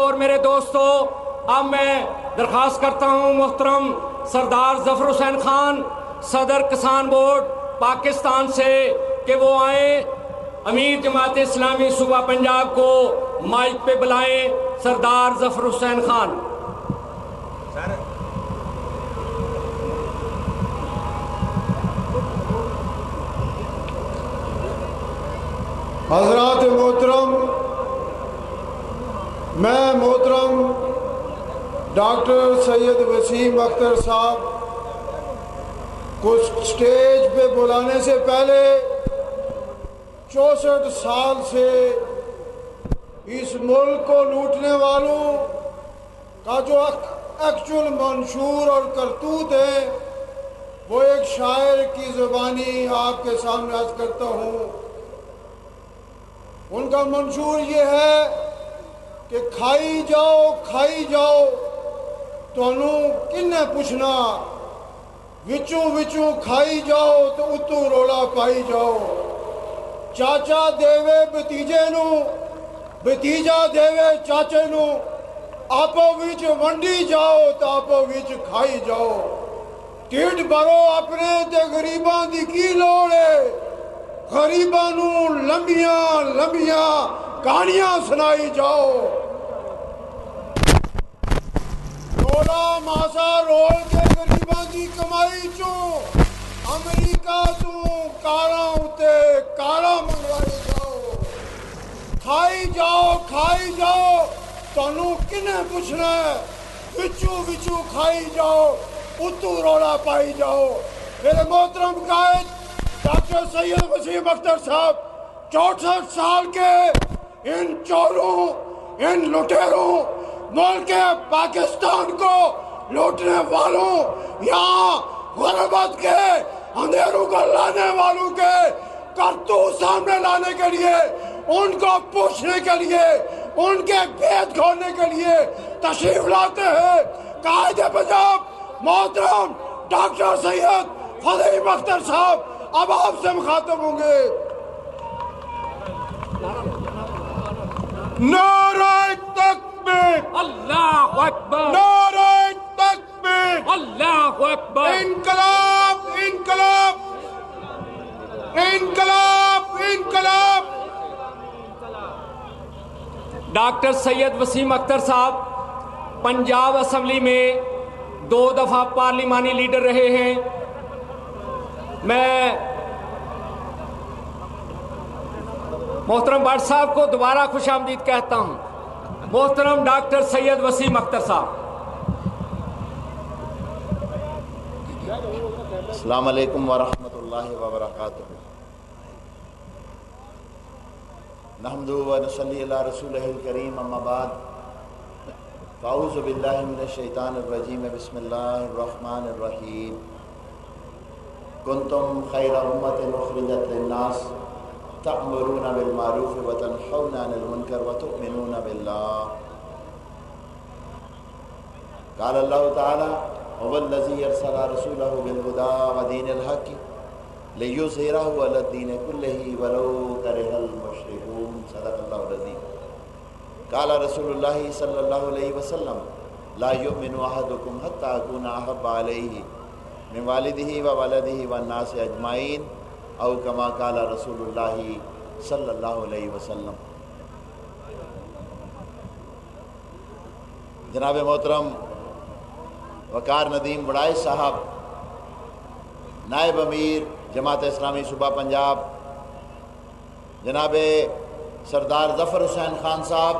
اور میرے دوستو، اب میں درخواست کرتا ہوں محترم سردار ظفر حسین خان صدر کسان بورڈ پاکستان سے کہ وہ آئیں، امیر جماعت اسلامی صوبہ پنجاب کو مائک پہ بلائیں۔ سردار ظفر حسین خان۔ حضرات محترم، میں محترم ڈاکٹر سید وسیم اختر صاحب کو اسٹیج پہ بلانے سے پہلے 64 سال سے اس ملک کو لوٹنے والوں کا جو ایکچول منشور اور کرتوت ہے وہ ایک شاعر کی زبانی آپ کے سامنے عرض کرتا ہوں۔ ان کا منشور یہ ہے کہ کھائی جاؤ تو انہوں کنے پوچھنا، وچوں کھائی جاؤ تو اتو رولا پائی جاؤ۔ چاچا دیوے بتیجے نو، بتیجا دیوے چاچے نو، آپو وچ ونڈی جاؤ تو آپو وچ کھائی جاؤ۔ ٹھڈ بھرو اپنے تے غریباں دی کی لوڑ ہے، غریباں نو لمبیاں کہانیاں سنائی جاؤ۔ رولا ماسا رول کے غریباں دی کمائی چوں امریکہ تو کاراں اتے کاراں منگوائی جاؤ۔ کھائی جاؤ تانوں کنے پوچھنا ہے، وچوں کھائی جاؤ اتو رولا پائی جاؤ۔ میرے محترم قائد ڈاکٹر سید وسیم اختر صاحب 64 سال کے ان چوروں، ان لٹیروں، ملک پاکستان کو لوٹنے والوں، یہاں غربت کے اندھیروں کو لانے والوں کے کرتوت سامنے لانے کے لیے، ان کو پوچھنے کے لیے، ان کے بھید کھولنے کے لیے تشریف لاتے ہیں قائد پنجاب محترم ڈاکٹر سید وسیم اختر صاحب۔ اب آپ سے مخاطب ہوں گے۔ نعرہ تکبیر، اللہ اکبر، نعرہ تکبیر، اللہ اکبر، انقلاب انقلاب انقلاب انقلاب۔ ڈاکٹر سید وسیم اختر صاحب پنجاب اسمبلی میں 2 دفعہ پارلیمانی لیڈر رہے ہیں۔ میں محترم بٹ صاحب کو دوبارہ خوش آمدید کہتا ہوں۔ محترم ڈاکٹر سید وسیم اختر صاحب۔ السلام علیکم ورحمۃ اللہ وبرکاتہ۔ نحمدہ ونصلی علی رسولہ الکریم، اما بعد فاعوذ باللہ من الشیطان الرجیم، بسم اللہ الرحمن الرحیم۔ کنتم خیر امۃ اخرجت للناس تأمرون بالمعروف وتنہون عن المنکر وتؤمنون باللہ۔ قال اللہ تعالی هو الذی ارسل رسولہ بالہدی ودین الحق لیظہرہ علی الدین کلہ ولو کرہ المشرکون۔ صدق اللہ العظیم۔ قال رسول اللہ صلی اللہ علیہ وسلم لا یؤمن احدکم حتی اکون احب علیہ من والدہ وولدہ والناس اجمعین، او کما قال رسول اللہ صلی اللہ علیہ وسلم۔ جناب محترم وقار ندیم وڑائے صاحب، نائب امیر جماعت اسلامی صوبہ پنجاب، جناب سردار ظفر حسین خان صاحب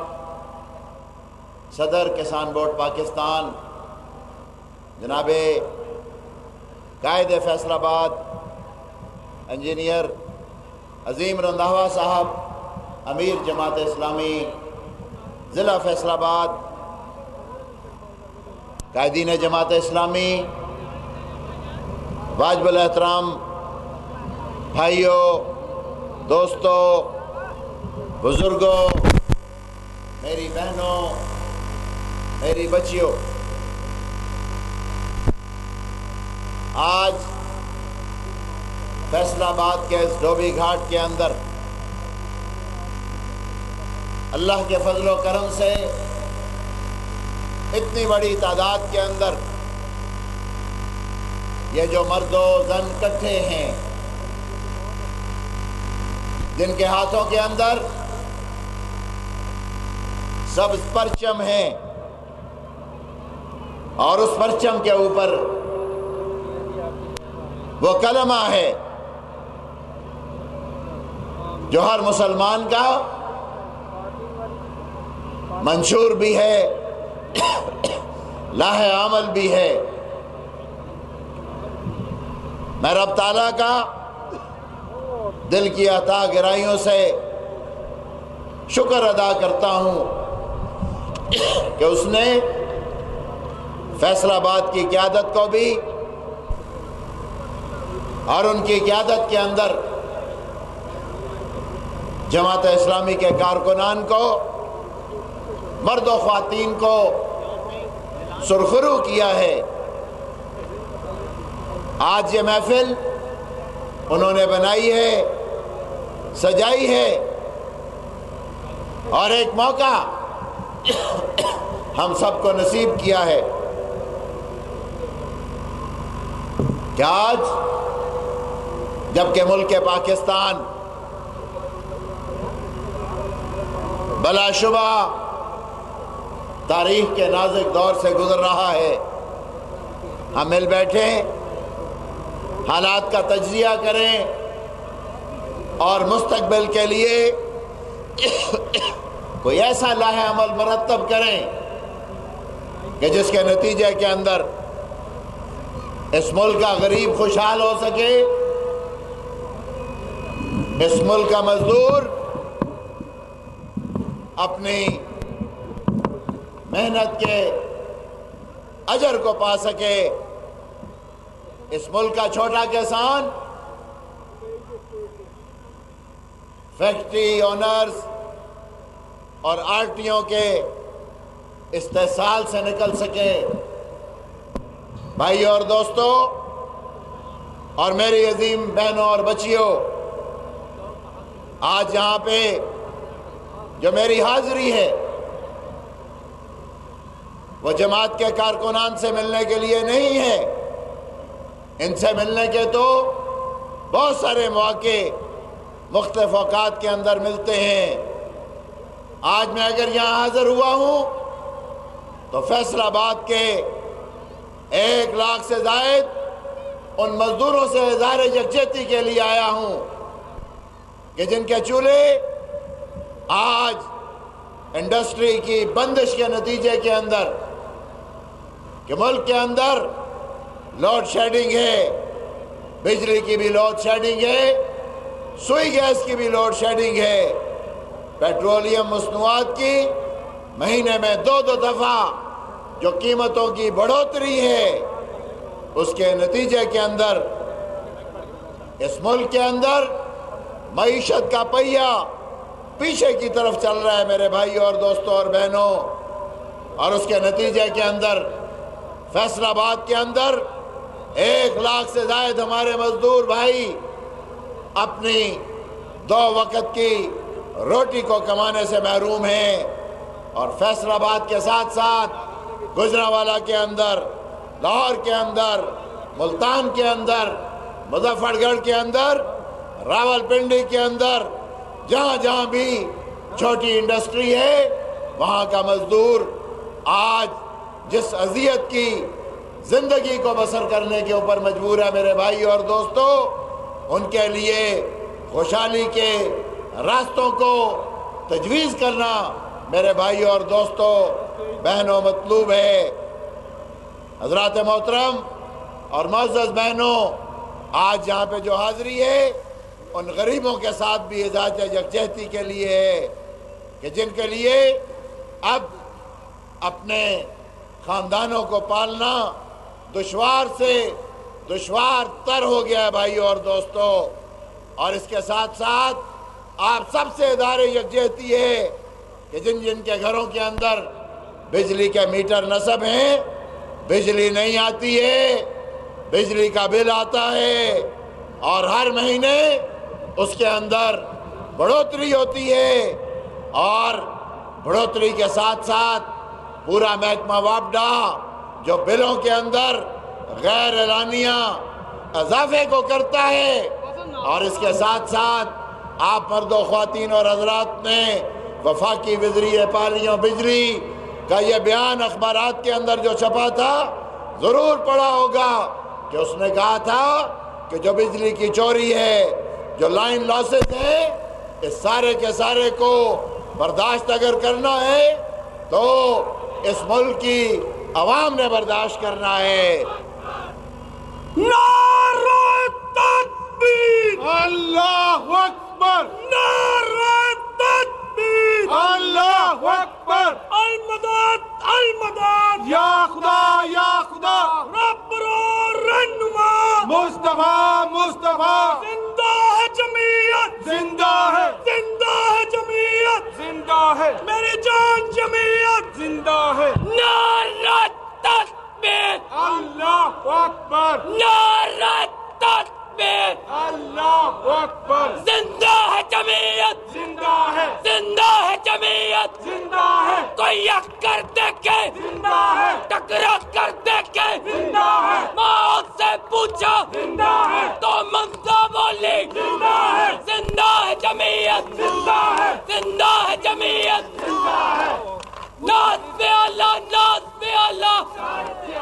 صدر کسان بورڈ پاکستان، جناب قائد فیصل آباد انجینئر عظیم رنداوا صاحب، امیر جماعت اسلامی ضلع فیصل آباد، قائدین جماعت اسلامی، واجب الاحترام بھائیوں، دوستوں، بزرگوں، میری بہنوں، میری بچیوں، آج فیصل آباد کے اس ڈوبی گھاٹ کے اندر اللہ کے فضل و کرم سے اتنی بڑی تعداد کے اندر یہ جو مرد و زن اکٹھے ہیں، جن کے ہاتھوں کے اندر سبز پرچم ہے، اور اس پرچم کے اوپر وہ کلمہ ہے جو ہر مسلمان کا منشور بھی ہے، لاہ عمل بھی ہے۔ میں رب تعالیٰ کا دل کی عطا گرائیوں سے شکر ادا کرتا ہوں کہ اس نے فیصل آباد کی قیادت کو بھی اور ان کی قیادت کے اندر جماعت اسلامی کے کارکنان کو، مرد و خواتین کو سرخرو کیا ہے۔ آج یہ محفل انہوں نے بنائی ہے، سجائی ہے، اور ایک موقع ہم سب کو نصیب کیا ہے کہ آج جبکہ ملک پاکستان بلا شبہ تاریخ کے نازک دور سے گزر رہا ہے، ہم مل بیٹھیں، حالات کا تجزیہ کریں اور مستقبل کے لیے کوئی ایسا لاہ عمل مرتب کریں کہ جس کے نتیجے کے اندر اس ملک کا غریب خوشحال ہو سکے، اس ملک کا مزدور اپنی محنت کے اجر کو پا سکے، اس ملک کا چھوٹا کسان فیکٹری اونرز اور آرٹیوں کے استحصال سے نکل سکے۔ بھائی اور دوستوں اور میری عظیم بہنوں اور بچیوں، آج یہاں پہ جو میری حاضری ہے وہ جماعت کے کارکنان سے ملنے کے لیے نہیں ہے، ان سے ملنے کے تو بہت سارے مواقع مختلف اوقات کے اندر ملتے ہیں۔ آج میں اگر یہاں حاضر ہوا ہوں تو فیصل آباد کے 1 لاکھ سے زائد ان مزدوروں سے اظہار یکجہتی کے لیے آیا ہوں کہ جن کے چولہے آج انڈسٹری کی بندش کے نتیجے کے اندر کہ ملک کے اندر لوڈ شیڈنگ ہے، بجلی کی بھی لوڈ شیڈنگ ہے، سوئی گیس کی بھی لوڈ شیڈنگ ہے، پیٹرولیم مصنوعات کی مہینے میں 2 دفعہ جو قیمتوں کی بڑھوتری ہے، اس کے نتیجے کے اندر اس ملک کے اندر معیشت کا پہیہ پیچھے کی طرف چل رہا ہے میرے بھائیوں اور دوستوں اور بہنوں، اور اس کے نتیجے کے اندر فیصل آباد کے اندر 1 لاکھ سے زائد ہمارے مزدور بھائی اپنی 2 وقت کی روٹی کو کمانے سے محروم ہیں، اور فیصل آباد کے ساتھ ساتھ گجرانوالہ کے اندر، لاہور کے اندر، ملتان کے اندر، مظفر گڑھ کے اندر، راول پنڈی کے اندر، جہاں جہاں بھی چھوٹی انڈسٹری ہے وہاں کا مزدور آج جس اذیت کی زندگی کو بسر کرنے کے اوپر مجبور ہے میرے بھائی اور دوستو، ان کے لیے خوشحالی کے راستوں کو تجویز کرنا میرے بھائی اور دوستو بہنوں مطلوب ہے۔ حضرات محترم اور معزز بہنوں، آج یہاں پہ جو حاضری ہے ان غریبوں کے ساتھ بھی اظہار یکجہتی کے لیے ہے کہ جن کے لیے اب اپنے خاندانوں کو پالنا دشوار سے دشوار تر ہو گیا ہے بھائیو اور دوستو، اور اس کے ساتھ ساتھ آپ سب سے اظہار یکجہتی ہے کہ جن جن کے گھروں کے اندر بجلی کے میٹر نصب ہیں، بجلی نہیں آتی ہے، بجلی کا بل آتا ہے اور ہر مہینے اس کے اندر بڑھوتری ہوتی ہے، اور بڑھوتری کے ساتھ ساتھ پورا محکمہ وابڈا جو بلوں کے اندر غیر اعلانیہ اضافے کو کرتا ہے، اور اس کے ساتھ ساتھ آپ مرد و خواتین اور حضرات نے وفاقی وزیر پالیوں بجلی کا یہ بیان اخبارات کے اندر جو چھپا تھا ضرور پڑھا ہوگا کہ اس نے کہا تھا کہ جو بجلی کی چوری ہے، جو لائن لاسز ہیں، اس سارے کے سارے کو برداشت اگر کرنا ہے تو اس ملک کی عوام نے برداشت کرنا ہے۔ نعرہ تکبیر! اللہ اکبر! نعرہ تکبیر! اللہ اکبر! المدد! المدد! یا خدا یا خدا! رب رو رہنما مصطفیٰ مصطفیٰ! زندہ ہے جمعیت! زندہ ہے! زندہ ہے جمعیت! زندہ ہے! میری جان جمعیت! زندہ ہے! نعرہ تکبیر! اللہ اکبر! نعرہ تکبیر! اللہ اکبر! زندہ ہے جمعیت! زندہ ہے! زندہ ہے جمعیت! زندہ ہے! کوئی یک کر دیکھے! زندہ ہے! ٹکرا کر دیکھے! زندہ ہے! ماں سے پوچھا! زندہ ہے! تو منگا بولی! زندہ ہے! زندہ ہے جمعیت! زندہ ہے! زندہ ہے جمعیت! زندہ ہے! ناز پہ اللہ! ناز پہ اللہ! قائد پہ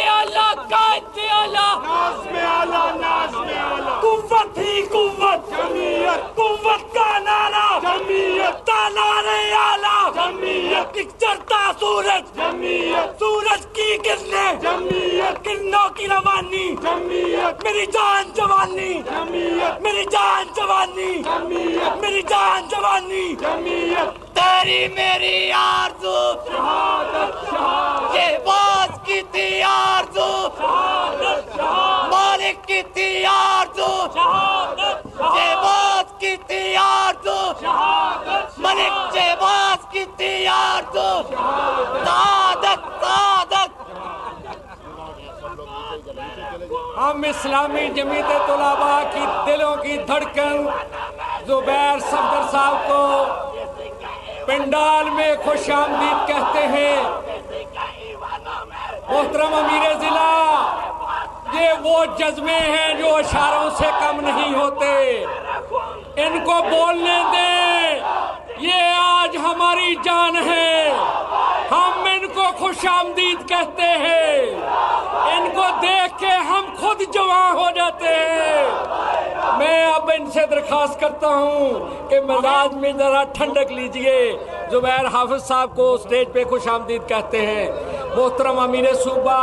اللہ! قائد پہ اللہ! ناز پہ اللہ! ناز پہ اللہ! قوت ہی قوت! جمعیت! قوت کا نعرہ! جمعیت! تالار اعلیٰ! جمعیت! ایک چڑھتا سورج! جمعیت! سورج کی کرنیں! جمعیت! کرنوں کی روانی! جمعیت! میری جان جوانی! جمعیت! میری جان جوانی! جمعیت! میری جان جوانی! جمعیت! تیری میری آرزو شہادت! شہادت! یہ باز کی تھی آرزو شہادت! شہادت! مالک کی تھی آرزو شہادت! یہ باز کی تھی آرزو شہادت! ملک یہ باز کی تھی آرزو شہادت! شہادت! ہم اسلامی جمعیت طلباء کی دلوں کی دھڑکن زبیر صفدر صاحب کو پنڈال میں خوش آمدید کہتے ہیں۔ محترم امیر ضلع، یہ وہ جذبے ہیں جو اشاروں سے کم نہیں ہوتے، ان کو بولنے دیں، یہ آج ہماری جان ہے، ہم ان کو خوش آمدید کہتے ہیں، ان کو دیکھ کے ہم خود جواں ہو جاتے ہیں۔ میں اب ان سے درخواست کرتا ہوں کہ مزاج میں ذرا ٹھنڈک لیجئے۔ زبیر حافظ صاحب کو اسٹیج پہ خوش آمدید کہتے ہیں۔ محترم امیر صوبہ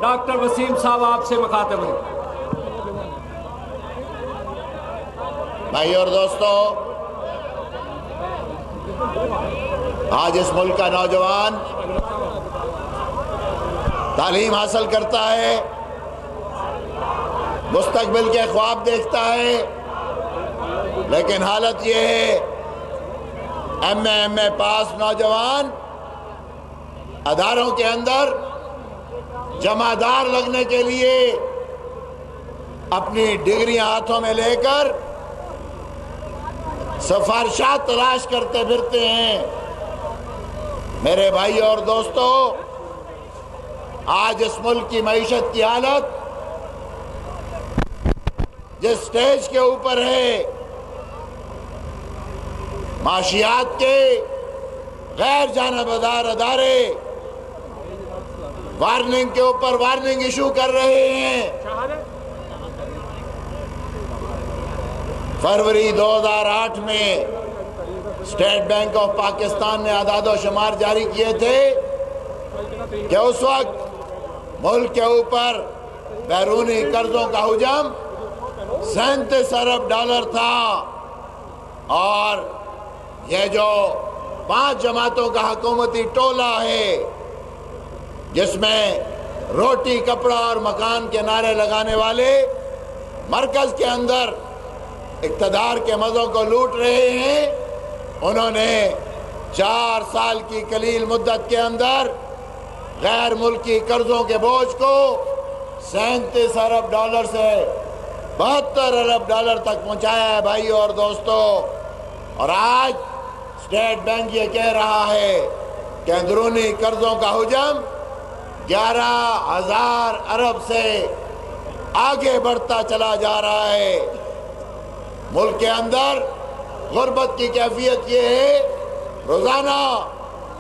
ڈاکٹر وسیم صاحب آپ سے مخاطب ہیں۔ بھائی اور دوستو، آج اس ملک کا نوجوان تعلیم حاصل کرتا ہے، مستقبل کے خواب دیکھتا ہے، لیکن حالت یہ ہے ایم اے پاس نوجوان اداروں کے اندر جمعدار لگنے کے لیے اپنی ڈگریاں ہاتھوں میں لے کر سفارشات تلاش کرتے پھرتے ہیں۔ میرے بھائی اور دوستو، آج اس ملک کی معیشت کی حالت جس سٹیج کے اوپر ہے، معاشیات کے غیر جانبدار ادارے وارننگ کے اوپر وارننگ ایشو کر رہے ہیں۔ فروری 2008 میں اسٹیٹ بینک آف پاکستان نے اعداد و شمار جاری کیے تھے کہ اس وقت ملک کے اوپر بیرونی قرضوں کا حجم 37 ارب ڈالر تھا، اور یہ جو 5 جماعتوں کا حکومتی ٹولہ ہے جس میں روٹی کپڑا اور مکان کے نعرے لگانے والے مرکز کے اندر اقتدار کے مزوں کو لوٹ رہے ہیں، انہوں نے 4 سال کی قلیل مدت کے اندر غیر ملکی قرضوں کے بوجھ کو 37 ارب ڈالر سے 72 ارب ڈالر تک پہنچایا ہے بھائی اور دوستو۔ اور آج اسٹیٹ بینک یہ کہہ رہا ہے کہ اندرونی قرضوں کا حجم 11,000 ارب سے آگے بڑھتا چلا جا رہا ہے۔ ملک کے اندر غربت کی کیفیت یہ ہے، روزانہ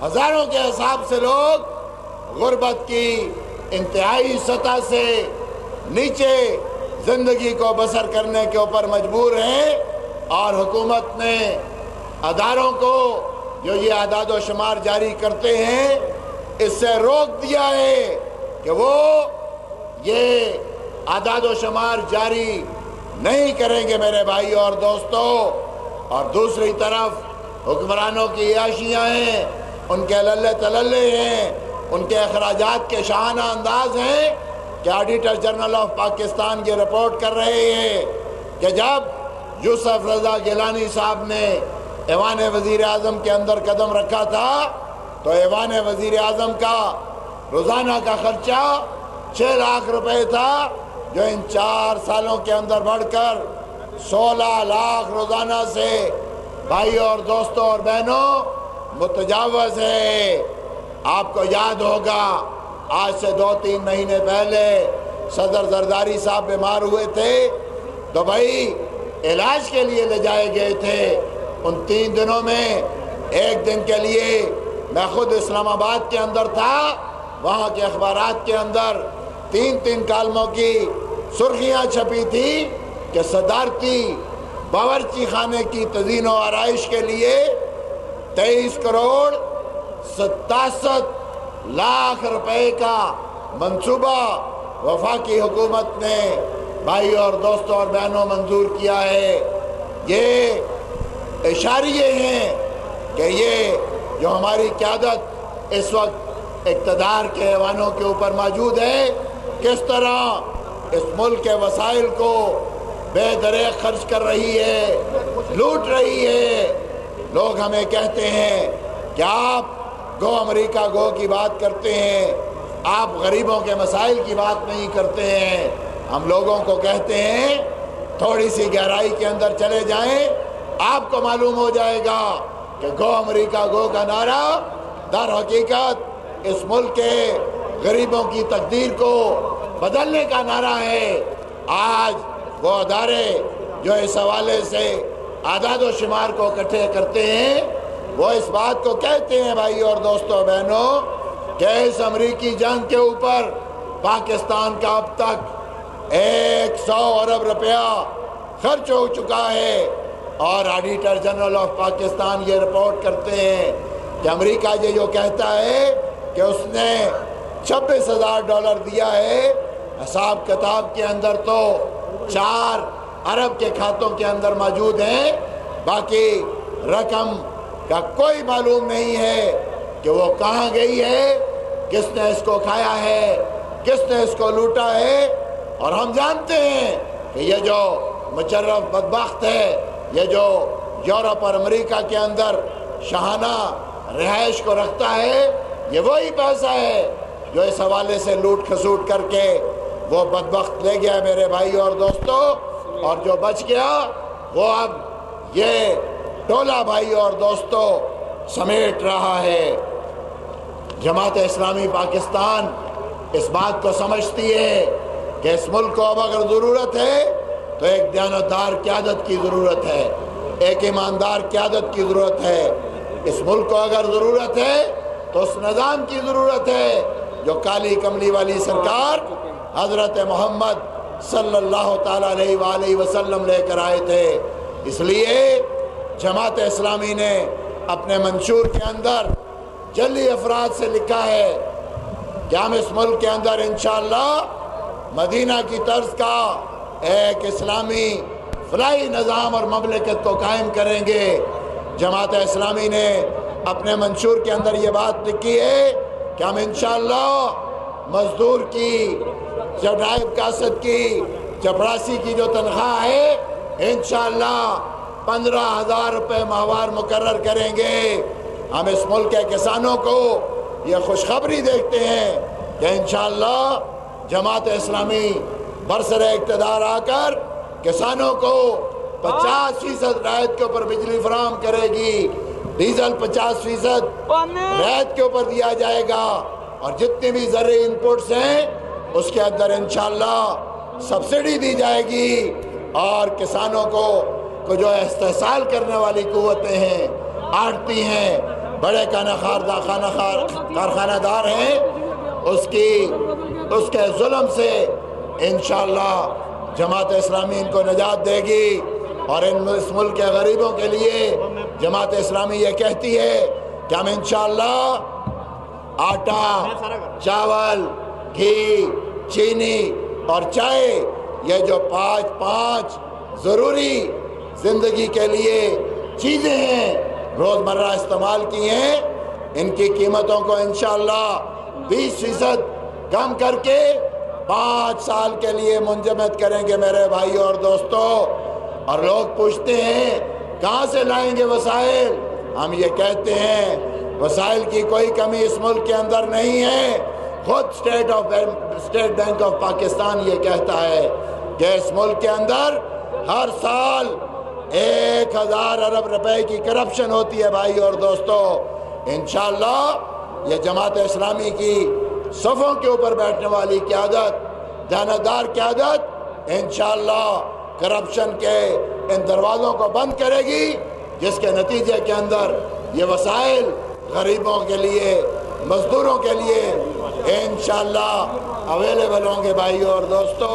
ہزاروں کے حساب سے لوگ غربت کی انتہائی سطح سے نیچے زندگی کو بسر کرنے کے اوپر مجبور ہیں، اور حکومت نے اداروں کو جو یہ اعداد و شمار جاری کرتے ہیں اس سے روک دیا ہے کہ وہ یہ اعداد و شمار جاری نہیں کریں گے میرے بھائیو اور دوستو۔ اور دوسری طرف حکمرانوں کی عیاشیاں ہیں، ان کے للے تللے ہیں، ان کے اخراجات کے شاہانہ انداز ہیں کہ آڈیٹر جنرل آف پاکستان یہ رپورٹ کر رہے ہیں کہ جب یوسف رضا گیلانی صاحب نے ایوان وزیر اعظم کے اندر قدم رکھا تھا تو ایوان وزیر اعظم کا روزانہ کا خرچہ 6 لاکھ روپے تھا، جو ان 4 سالوں کے اندر بڑھ کر 16 لاکھ روزانہ سے بھائیوں اور دوستوں اور بہنوں متجاوز ہے۔ آپ کو یاد ہوگا آج سے 2-3 مہینے پہلے صدر زرداری صاحب بیمار ہوئے تھے، دبئی علاج کے لیے لے جائے گئے تھے۔ ان 3 دنوں میں ایک دن کے لیے میں خود اسلام آباد کے اندر تھا، وہاں کے اخبارات کے اندر 3 کالموں کی سرخیاں چھپی تھی کہ صدارتی باورچی خانے کی تزئین و آرائش کے لیے 23 کروڑ 67 لاکھ روپے کا منصوبہ وفاقی حکومت نے بھائیوں اور دوستوں اور بہنوں منظور کیا ہے۔ یہ اشاریے ہیں کہ یہ جو ہماری قیادت اس وقت اقتدار کے ایوانوں کے اوپر موجود ہے، کس طرح اس ملک کے وسائل کو بے دریغ خرچ کر رہی ہے، لوٹ رہی ہے۔ لوگ ہمیں کہتے ہیں کہ آپ گو امریکہ گو کی بات کرتے ہیں، آپ غریبوں کے مسائل کی بات نہیں کرتے ہیں۔ ہم لوگوں کو کہتے ہیں تھوڑی سی گہرائی کے اندر چلے جائیں، آپ کو معلوم ہو جائے گا کہ گو امریکہ گو کا نعرہ در حقیقت اس ملک کے غریبوں کی تقدیر کو بدلنے کا نعرہ ہے۔ آج وہ ادارے جو اس حوالے سے اعداد و شمار کو اکٹھے کرتے ہیں، وہ اس بات کو کہتے ہیں بھائیو اور دوستوں بہنوں کہ اس امریکی جنگ کے اوپر پاکستان کا اب تک 100 ارب روپیہ خرچ ہو چکا ہے، اور آڈیٹر جنرل آف پاکستان یہ رپورٹ کرتے ہیں کہ امریکہ یہ جو کہتا ہے کہ اس نے $26,000 دیا ہے، حساب کتاب کے اندر تو 4 ارب کے کھاتوں کے اندر موجود ہیں، باقی رقم کا کوئی معلوم نہیں ہے کہ وہ کہاں گئی ہے، کس نے اس کو کھایا ہے، کس نے اس کو لوٹا ہے۔ اور ہم جانتے ہیں کہ یہ جو مشرف بدبخت ہے، یہ جو یورپ اور امریکہ کے اندر شاہانہ رہائش کو رکھتا ہے، یہ وہی پیسہ ہے جو اس حوالے سے لوٹ کھسوٹ کر کے وہ بدبخت لے گیا میرے بھائی اور دوستوں، اور جو بچ گیا وہ اب یہ ٹولہ بھائی اور دوستوں سمیٹ رہا ہے۔ جماعت اسلامی پاکستان اس بات کو سمجھتی ہے کہ اس ملک کو اب اگر ضرورت ہے تو ایک دیانتدار قیادت کی ضرورت ہے، ایک ایماندار قیادت کی ضرورت ہے۔ اس ملک کو اگر ضرورت ہے تو اس نظام کی ضرورت ہے جو کالی کملی والی سرکار حضرت محمد صلی اللہ تعالیٰ علیہ وآلہ وسلم لے کر آئے تھے۔ اس لیے جماعت اسلامی نے اپنے منشور کے اندر جلی افراد سے لکھا ہے کہ ہم اس ملک کے اندر انشاءاللہ مدینہ کی طرز کا ایک اسلامی فلاحی نظام اور مملکت کو قائم کریں گے۔ جماعت اسلامی نے اپنے منشور کے اندر یہ بات لکھی ہے کہ ہم انشاءاللہ مزدور کی، چٹائب کاسد کی، چپراسی کی جو تنخواہ ہے انشاءاللہ 15,000 روپے ماہوار مقرر کریں گے۔ ہم اس ملک کے کسانوں کو یہ خوشخبری دیکھتے ہیں کہ انشاءاللہ جماعت اسلامی برسر اقتدار آ کر کسانوں کو 50% رعایت کے اوپر بجلی فراہم کرے گی، ڈیزل 50% ریت کے اوپر دیا جائے گا، اور جتنے بھی زرعی انپوٹس ہیں اس کے اندر انشاءاللہ سبسڈی دی جائے گی، اور کسانوں کو جو استحصال کرنے والی قوتیں ہیں، آڑتی ہیں، بڑے کارخانہ دار ہیں، اس کے ظلم سے انشاءاللہ جماعت اسلامی ان کو نجات دے گی۔ اور اس ملک کے غریبوں کے لیے جماعت اسلامی یہ کہتی ہے کہ ہم انشاءاللہ آٹا، چاول، گھی، چینی اور چائے، یہ جو پانچ ضروری زندگی کے لیے چیزیں ہیں، روزمرہ استعمال کی ہیں، ان کی قیمتوں کو انشاءاللہ 20% کم کر کے 5 سال کے لیے منجمد کریں گے میرے بھائی اور دوستو۔ اور لوگ پوچھتے ہیں کہاں سے لائیں گے وسائل؟ ہم یہ کہتے ہیں وسائل کی کوئی کمی اس ملک کے اندر نہیں ہے، خود اسٹیٹ بینک آف پاکستان یہ کہتا ہے کہ اس ملک کے اندر ہر سال 1000 ارب روپے کی کرپشن ہوتی ہے بھائی اور دوستو۔ انشاءاللہ یہ جماعت اسلامی کی صفوں کے اوپر بیٹھنے والی قیادت، دیانتدار قیادت انشاءاللہ کرپشن کے ان دروازوں کو بند کرے گی، جس کے نتیجے کے اندر یہ وسائل غریبوں کے لیے، مزدوروں کے لیے انشاءاللہ اویلیبل ہوں گے بھائی اور دوستو۔